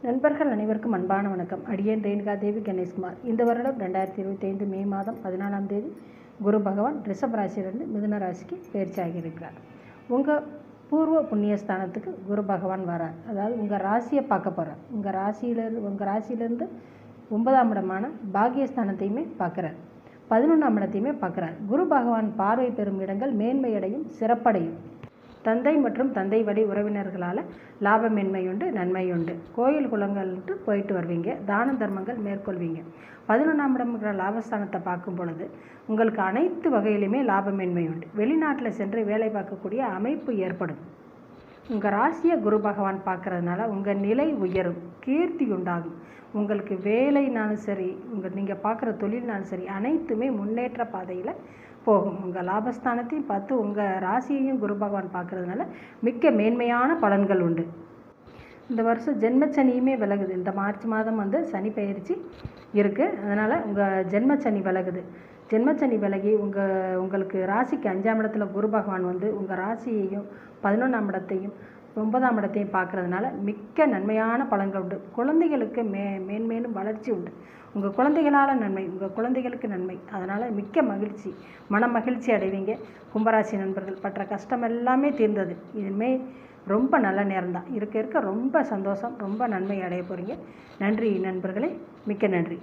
நண்பர்கள் அனைவருக்கும் அன்பான வணக்கம். அடியேன் ரேணுகா தேவி கணேஷ்குமார். இந்த வருடம் 2025 மே மாதம் 14ஆம் தேதி குரு பகவான் ரிஷப ராசியிலிருந்து மிதுன ராசிக்கு பயிற்சியாகி இருக்கிறார். உங்கள் பூர்வ புண்ணியஸ்தானத்துக்கு குரு பகவான் வரார். அதாவது உங்கள் ராசியை பார்க்க போகிறார். உங்கள் ராசியிலேருந்து 9ஆம் இடமான பாக்கியஸ்தானத்தையுமே பார்க்குறார். 11ஆம் இடத்தையுமே பார்க்குறார். குரு பகவான் பார்வை பெறும் இடங்கள் மேன்மையடையும், சிறப்படையும். தந்தை மற்றும் தந்தை வழி உறவினர்களால் லாபமேன்மை உண்டு, நன்மை உண்டு. கோயில் குளங்கள்ட்டு போயிட்டு வருவீங்க, தான தர்மங்கள் மேற்கொள்வீங்க. 11ஆம் இடம்ங்கிற லாபஸ்தானத்தை பார்க்கும் பொழுது உங்களுக்கு அனைத்து வகையிலுமே லாபமேன்மை உண்டு. வெளிநாட்டில் சென்று வேலை பார்க்கக்கூடிய அமைப்பு ஏற்படும். உங்கள் ராசியை குரு பகவான் பார்க்குறதுனால உங்கள் நிலை உயரும், கீர்த்தி உண்டாகும். உங்களுக்கு வேலைனாலும் சரி, நீங்கள் பார்க்குற தொழில்னாலும் சரி, அனைத்துமே முன்னேற்ற பாதையில் போகும். உங்கள் லாபஸ்தானத்தையும் பார்த்து உங்கள் ராசியையும் குரு பகவான் பார்க்குறதுனால மிக்க மேன்மையான பலன்கள் உண்டு. இந்த வருஷம் ஜென்மச்சனியுமே விலகுது. இந்த மார்ச் மாதம் சனி பயிற்சி இருக்குது. அதனால் உங்கள் ஜென்மச்சனி விலகுது. ஜென்மச்சனி விலகி உங்களுக்கு ராசிக்கு 5ஆம் இடத்துல குரு பகவான் உங்கள் ராசியையும் 11ஆம் இடத்தையும் 9ஆம் இடத்தையும் பார்க்குறதுனால மிக்க நன்மையான பலன்கள் உண்டு. குழந்தைகளுக்கு மேன்மேலும் வளர்ச்சி உண்டு. உங்கள் குழந்தைகளால் நன்மை, உங்கள் குழந்தைகளுக்கு நன்மை. அதனால் மிக்க மகிழ்ச்சி, மன மகிழ்ச்சி அடைவீங்க. கும்பராசி நண்பர்கள் பற்ற கஷ்டம் எல்லாமே தீர்ந்தது. இனிமேல் ரொம்ப நல்ல நேரம்தான். இருக்க ரொம்ப சந்தோஷம், ரொம்ப நன்மை அடைய போகிறீங்க. நன்றி நண்பர்களே, மிக்க நன்றி.